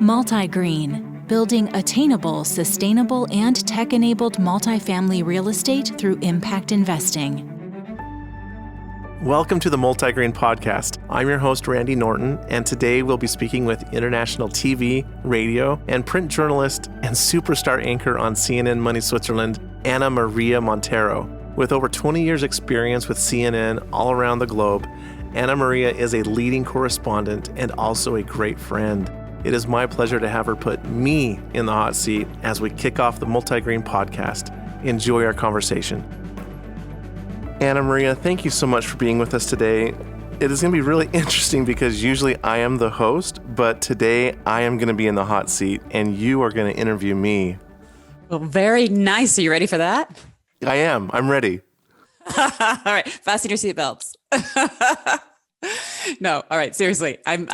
MultiGreen, building attainable, sustainable, and tech-enabled multifamily real estate through impact investing. Welcome to the MultiGreen podcast. I'm your host, Randy Norton, and today we'll be speaking with international TV, radio, and print journalist and superstar anchor on CNNMoney Switzerland, Ana Maria Montero. With over 20 years experience with CNN all around the globe, Ana Maria is a leading correspondent and also a great friend. It is my pleasure to have her put me in the hot seat as we kick off the MultiGreen podcast. Enjoy our conversation. Ana Maria, thank you so much for being with us today. It is going to be really interesting because usually I am the host, but today I am going to be in the hot seat and you are going to interview me. Well, very nice. Are you ready for that? I am. I'm ready. All right. Fasten your seatbelts. No. All right. Seriously. I'm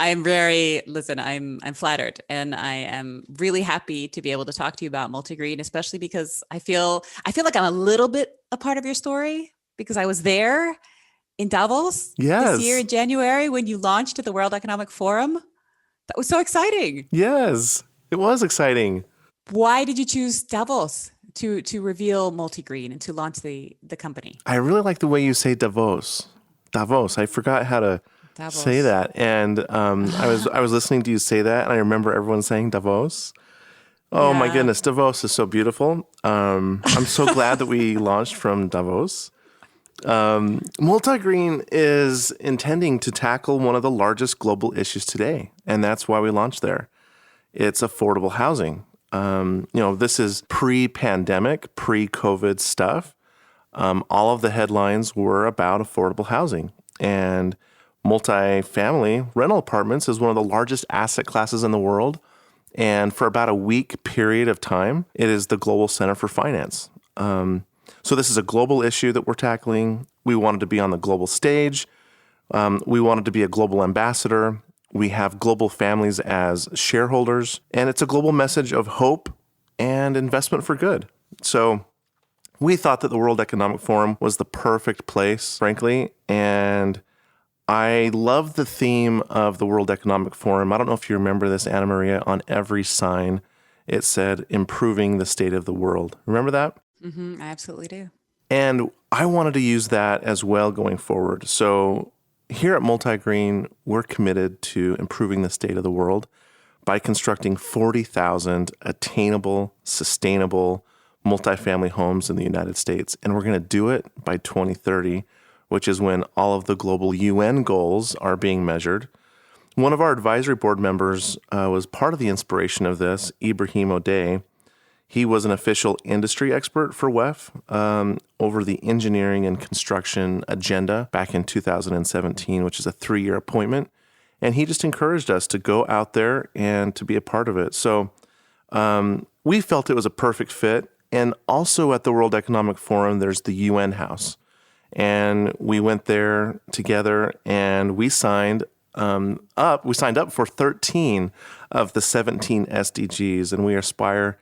flattered and I am really happy to be able to talk to you about MultiGreen, especially because I feel like I'm a little bit a part of your story because I was there in Davos this year in January when you launched at the World Economic Forum. That was so exciting. Yes, it was exciting. Why did you choose Davos to reveal MultiGreen and to launch the company? I really like the way you say Davos. Davos. I forgot how to say that. And I was listening to you say that, and I remember everyone saying Davos. Oh my goodness, Davos is so beautiful. I'm so glad that we launched from Davos. MultiGreen is intending to tackle one of the largest global issues today, and that's why we launched there. It's affordable housing. This is pre-pandemic, pre-COVID stuff. All of the headlines were about affordable housing, and multifamily rental apartments is one of the largest asset classes in the world. And for about a week period of time, it is the global center for finance. So this is a global issue that we're tackling. We wanted to be on the global stage. We wanted to be a global ambassador. We have global families as shareholders, and it's a global message of hope and investment for good. So we thought that the World Economic Forum was the perfect place, frankly, and I love the theme of the World Economic Forum. I don't know if you remember this, Ana Maria. On every sign, it said, improving the state of the world. Remember that? Mm-hmm, I absolutely do. And I wanted to use that as well going forward. So here at MultiGreen, we're committed to improving the state of the world by constructing 40,000 attainable, sustainable multifamily homes in the United States. And we're going to do it by 2030, which is when all of the global UN goals are being measured. One of our advisory board members was part of the inspiration of this, Ibrahim O'Day. He was an official industry expert for WEF over the engineering and construction agenda back in 2017, which is a 3-year appointment. And he just encouraged us to go out there and to be a part of it. So we felt it was a perfect fit. And also at the World Economic Forum, there's the UN House. And we went there together and we signed up. We signed up for 13 of the 17 SDGs, and we aspire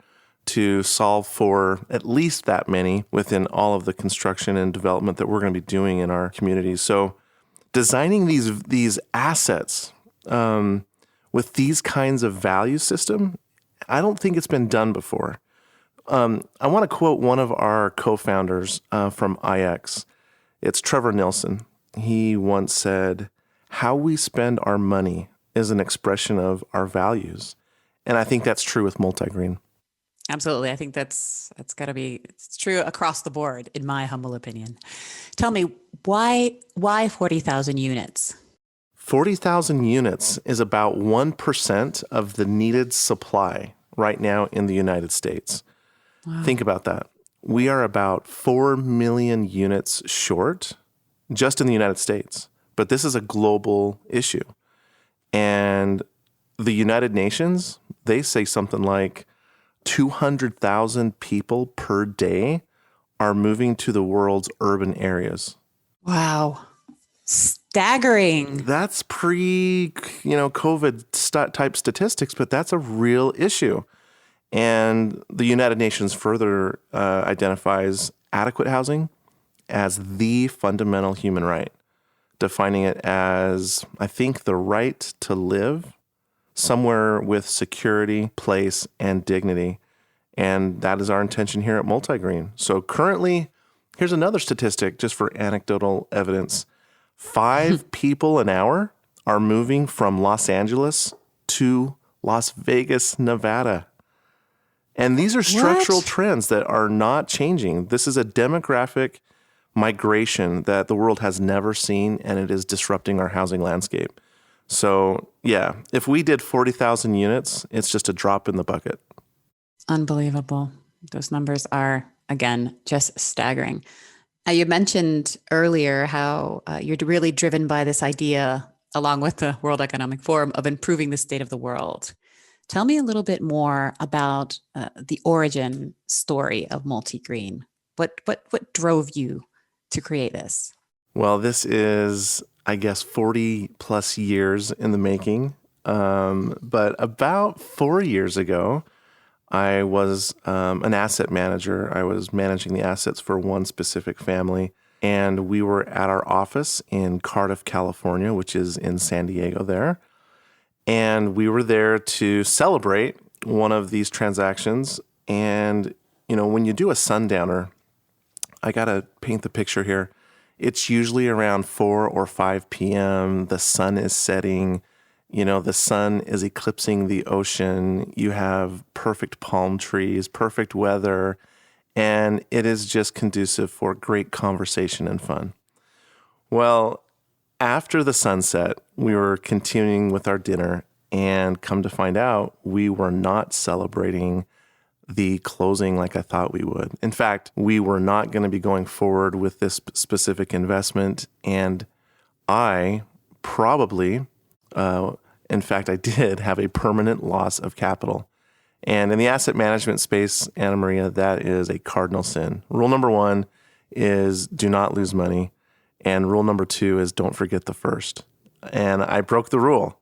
to solve for at least that many within all of the construction and development that we're going to be doing in our communities. So designing these assets with these kinds of value system, I don't think it's been done before. I want to quote one of our co-founders from IX. It's Trevor Nilsson. He once said, "How we spend our money is an expression of our values." And I think that's true with MultiGreen. Absolutely. I think it's true across the board, in my humble opinion. Tell me, why 40,000 units? 40,000 units is about 1% of the needed supply right now in the United States. Wow. Think about that. We are about 4 million units short just in the United States. But this is a global issue. And the United Nations, they say something like 200,000 people per day are moving to the world's urban areas. Wow. Staggering. That's pre-COVID type statistics, but that's a real issue. And the United Nations further identifies adequate housing as the fundamental human right, defining it as, I think, the right to live, somewhere with security, place, and dignity. And that is our intention here at MultiGreen. So currently, here's another statistic just for anecdotal evidence. 5 people an hour are moving from Los Angeles to Las Vegas, Nevada. And these are structural trends that are not changing. This is a demographic migration that the world has never seen, and it is disrupting our housing landscape. So, yeah, if we did 40,000 units, it's just a drop in the bucket. Unbelievable. Those numbers are, again, just staggering. You mentioned earlier how you're really driven by this idea, along with the World Economic Forum, of improving the state of the world. Tell me a little bit more about the origin story of MultiGreen. What drove you to create this? Well, this is, I guess, 40 plus years in the making. But about 4 years ago, I was an asset manager. I was managing the assets for one specific family. And we were at our office in Cardiff, California, which is in San Diego there. And we were there to celebrate one of these transactions. And, you know, when you do a sundowner, I got to paint the picture here. It's usually around 4 or 5 p.m. The sun is setting. You know, the sun is eclipsing the ocean. You have perfect palm trees, perfect weather, and it is just conducive for great conversation and fun. Well, after the sunset, we were continuing with our dinner, and come to find out, we were not celebrating the closing like I thought we would. In fact, we were not going to be going forward with this specific investment, and I probably, in fact, I did have a permanent loss of capital. And in the asset management space, Ana Maria, that is a cardinal sin. Rule number 1 is do not lose money. And rule number 2 is don't forget the first. And I broke the rule.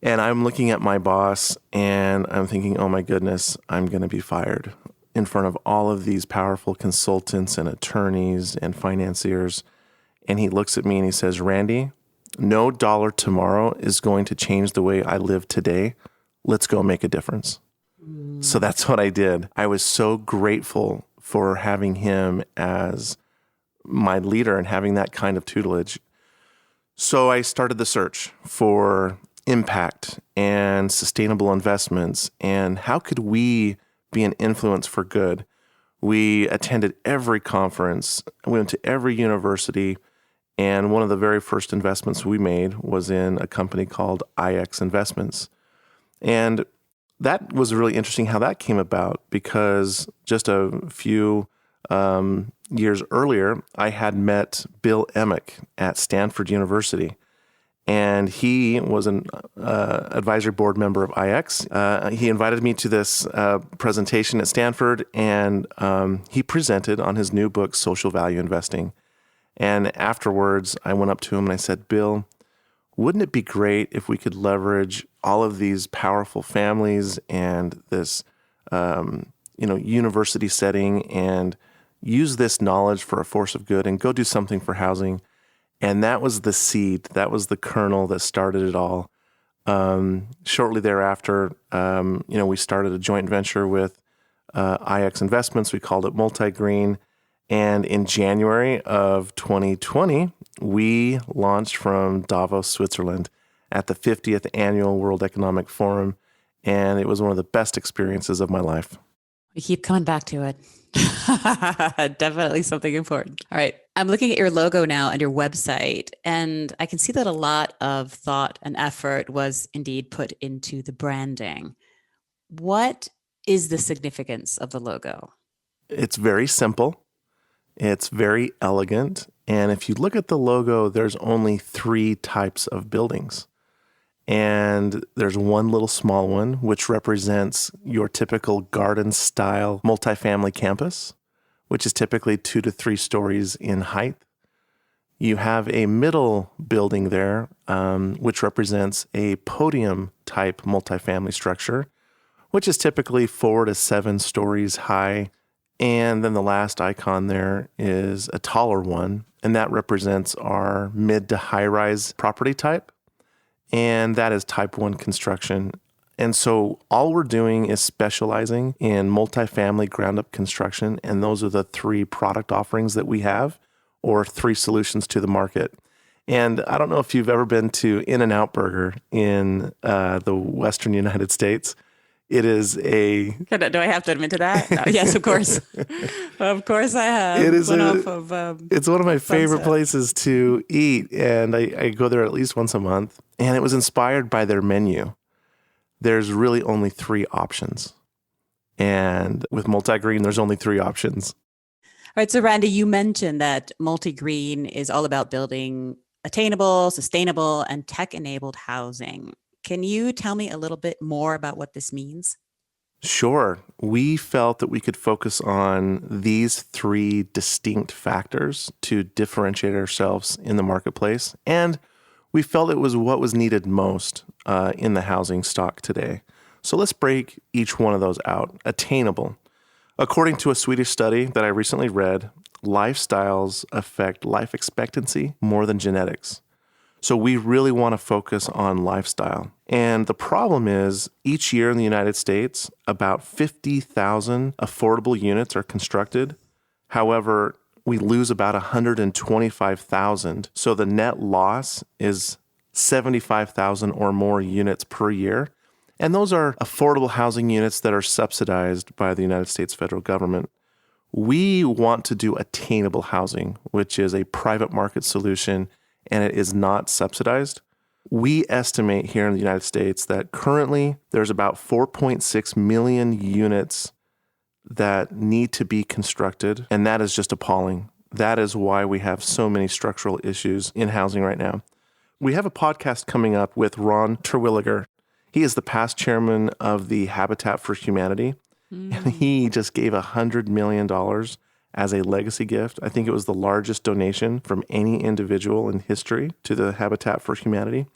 And I'm looking at my boss and I'm thinking, oh my goodness, I'm going to be fired in front of all of these powerful consultants and attorneys and financiers. And he looks at me and he says, Randy, no dollar tomorrow is going to change the way I live today. Let's go make a difference. So that's what I did. I was so grateful for having him as my leader and having that kind of tutelage. So I started the search for impact and sustainable investments and how could we be an influence for good. We attended every conference, we went to every university, and one of the very first investments we made was in a company called IX Investments. And that was really interesting how that came about because just a few years earlier, I had met Bill Emick at Stanford University. And he was an advisory board member of IX. He invited me to this presentation at Stanford, and he presented on his new book, Social Value Investing. And afterwards, I went up to him and I said, Bill, wouldn't it be great if we could leverage all of these powerful families and this university setting and use this knowledge for a force of good and go do something for housing? And that was the seed, that was the kernel that started it all. Shortly thereafter, we started a joint venture with IX Investments. We called it MultiGreen. And in January of 2020, we launched from Davos, Switzerland at the 50th Annual World Economic Forum. And it was one of the best experiences of my life. We keep coming back to it. Definitely something important. All right. I'm looking at your logo now and your website, and I can see that a lot of thought and effort was indeed put into the branding. What is the significance of the logo? It's very simple. It's very elegant. And if you look at the logo, there's only 3 types of buildings. And there's one little small one, which represents your typical garden-style multifamily campus, which is typically 2 to 3 stories in height. You have a middle building there, which represents a podium-type multifamily structure, which is typically 4 to 7 stories high. And then the last icon there is a taller one, and that represents our mid to high-rise property type. and that is type 1 construction. And so all we're doing is specializing in multifamily ground-up construction, and those are the 3 product offerings that we have, or 3 solutions to the market. And I don't know if you've ever been to In-N-Out Burger in the Western United States. It is a... Do I have to admit to that? No, yes, of course. Of course I have. It is it's one of my favorite places to eat, and I go there at least once a month. And it was inspired by their menu. There's really only 3 options. And with MultiGreen, there's only 3 options. All right. So Randy, you mentioned that MultiGreen is all about building attainable, sustainable, and tech-enabled housing. Can you tell me a little bit more about what this means? Sure. We felt that we could focus on these 3 distinct factors to differentiate ourselves in the marketplace. And we felt it was what was needed most in the housing stock today. So let's break each one of those out. Attainable. According to a Swedish study that I recently read, lifestyles affect life expectancy more than genetics. So we really want to focus on lifestyle. And the problem is, each year in the United States, about 50,000 affordable units are constructed. However, we lose about 125,000. So the net loss is 75,000 or more units per year. And those are affordable housing units that are subsidized by the United States federal government. We want to do attainable housing, which is a private market solution, and it is not subsidized. We estimate here in the United States that currently there's about 4.6 million units that need to be constructed, and that is just appalling. That is why we have so many structural issues in housing right now. We have a podcast coming up with Ron Terwilliger. He is the past chairman of the Habitat for Humanity, and he just gave $100 million as a legacy gift. I think it was the largest donation from any individual in history to the Habitat for Humanity.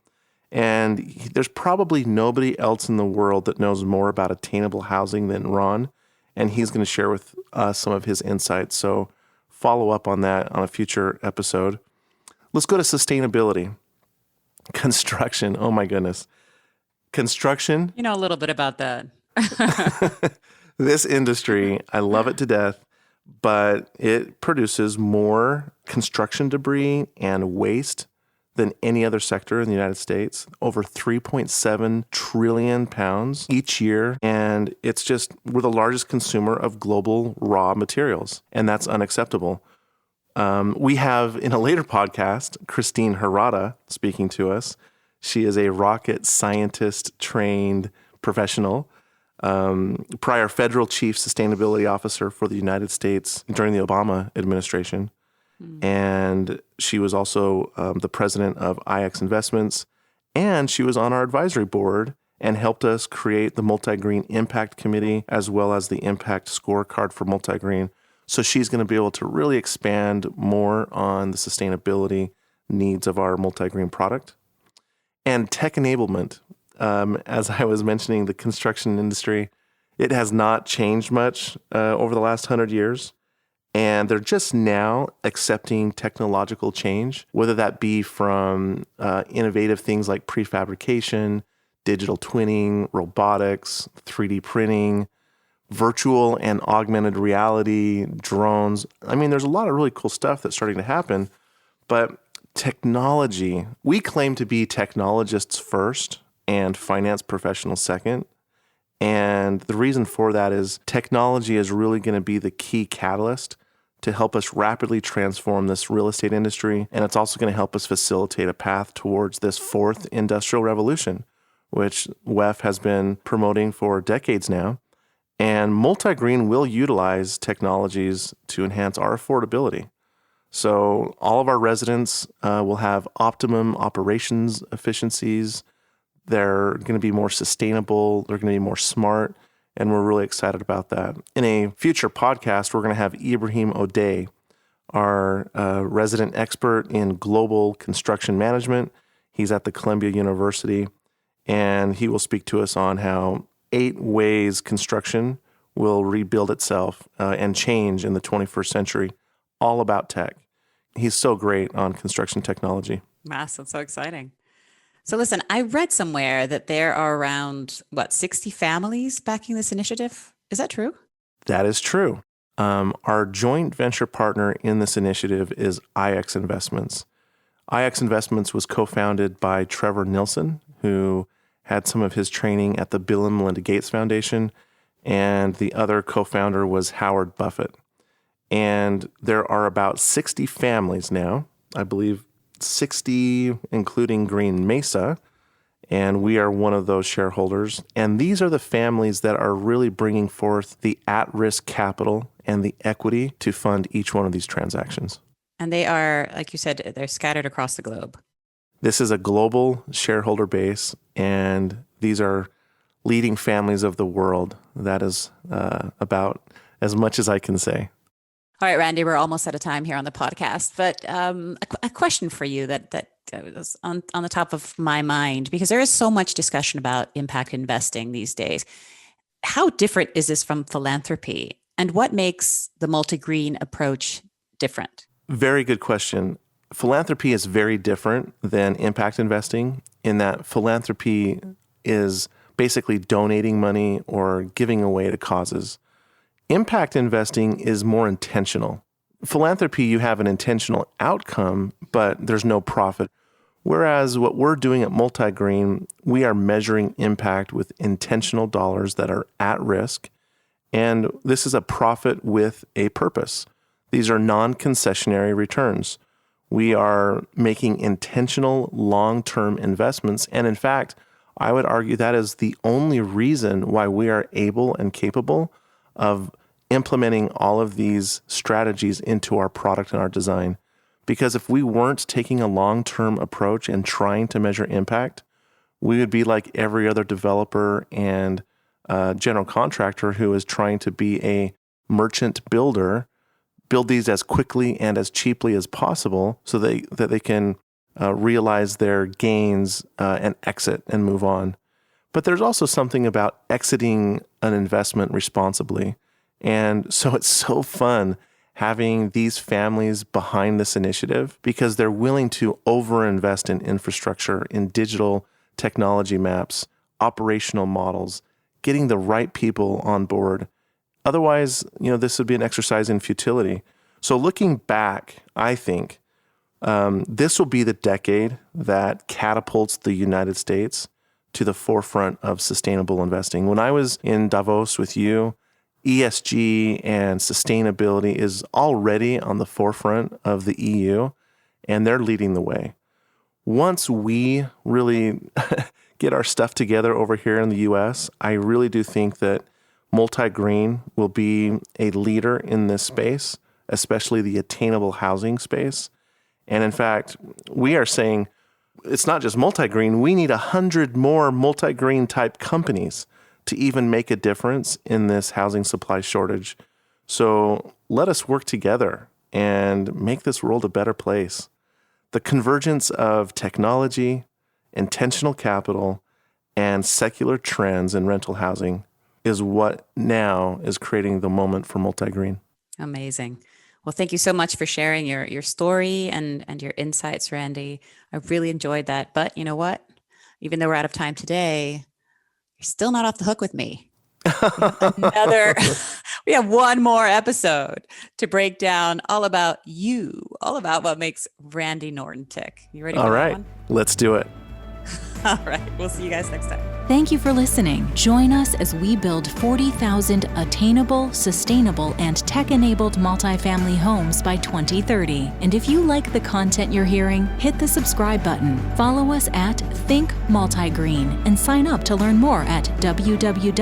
And there's probably nobody else in the world that knows more about attainable housing than Ron, and he's going to share with us some of his insights. So follow up on that on a future episode. Let's go to sustainability. Construction. Oh my goodness. Construction. You know a little bit about that. This industry, I love it to death, but it produces more construction debris and waste than any other sector in the United States, over 3.7 trillion pounds each year. And we're the largest consumer of global raw materials, and that's unacceptable. We have, in a later podcast, Christine Harada speaking to us. She is a rocket scientist trained professional, prior federal chief sustainability officer for the United States during the Obama administration. And she was also the president of IX Investments, and she was on our advisory board and helped us create the MultiGreen Impact Committee as well as the Impact Scorecard for MultiGreen. So she's going to be able to really expand more on the sustainability needs of our MultiGreen product. And tech-enablement. As I was mentioning, the construction industry, it has not changed much over the last 100 years. And they're just now accepting technological change, whether that be from innovative things like prefabrication, digital twinning, robotics, 3D printing, virtual and augmented reality, drones. I mean, there's a lot of really cool stuff that's starting to happen. But technology, we claim to be technologists first and finance professionals second. And the reason for that is technology is really going to be the key catalyst to help us rapidly transform this real estate industry. And it's also going to help us facilitate a path towards this 4th industrial revolution, which WEF has been promoting for decades now. And MultiGreen will utilize technologies to enhance our affordability. So all of our residents will have optimum operations efficiencies. They're going to be more sustainable. They're going to be more smart. And we're really excited about that. In a future podcast, we're going to have Ibrahim O'Day, our resident expert in global construction management. He's at the Columbia University, and he will speak to us on how 8 ways construction will rebuild itself and change in the 21st century, all about tech. He's so great on construction technology. Wow, that's so exciting. So listen, I read somewhere that there are around, 60 families backing this initiative. Is that true? That is true. Our joint venture partner in this initiative is IX Investments. IX Investments was co-founded by Trevor Nilsson, who had some of his training at the Bill and Melinda Gates Foundation, and the other co-founder was Howard Buffett. And there are about 60 families now, I believe 60, including Green Mesa, and we are one of those shareholders. And these are the families that are really bringing forth the at-risk capital and the equity to fund each one of these transactions. And they are, like you said, they're scattered across the globe. This is a global shareholder base, and these are leading families of the world. That is about as much as I can say. All right, Randy, we're almost out of time here on the podcast, but a question for you that was on the top of my mind, because there is so much discussion about impact investing these days. How different is this from philanthropy, and what makes the MultiGreen approach different? Very good question. Philanthropy is very different than impact investing in that philanthropy is basically donating money or giving away to causes. Impact investing is more intentional. Philanthropy, you have an intentional outcome, but there's no profit. Whereas what we're doing at MultiGreen, we are measuring impact with intentional dollars that are at risk. And this is a profit with a purpose. These are non-concessionary returns. We are making intentional long-term investments. And in fact, I would argue that is the only reason why we are able and capable of implementing all of these strategies into our product and our design. Because if we weren't taking a long-term approach and trying to measure impact, we would be like every other developer and general contractor who is trying to be a merchant builder, build these as quickly and as cheaply as possible so that they can realize their gains and exit and move on. But there's also something about exiting an investment responsibly. And so it's so fun having these families behind this initiative because they're willing to overinvest in infrastructure, in digital technology maps, operational models, getting the right people on board. Otherwise, this would be an exercise in futility. So looking back, I think this will be the decade that catapults the United States to the forefront of sustainable investing. When I was in Davos with you, ESG and sustainability is already on the forefront of the EU, and they're leading the way. Once we really get our stuff together over here in the US, I really do think that MultiGreen will be a leader in this space, especially the attainable housing space. And in fact, we are saying it's not just MultiGreen, we need 100 more MultiGreen type companies to even make a difference in this housing supply shortage. So let us work together and make this world a better place. The convergence of technology, intentional capital, and secular trends in rental housing is what now is creating the moment for MultiGreen. Amazing. Well, thank you so much for sharing your story and your insights, Randy. I really enjoyed that. But you know what? Even though we're out of time today, you're still not off the hook with me. We have one more episode to break down all about you, all about what makes Randy Norton tick. You ready for that one? Let's do it. All right. We'll see you guys next time. Thank you for listening. Join us as we build 40,000 attainable, sustainable, and tech-enabled multifamily homes by 2030. And if you like the content you're hearing, hit the subscribe button. Follow us at Think MultiGreen and sign up to learn more at www.multi.green.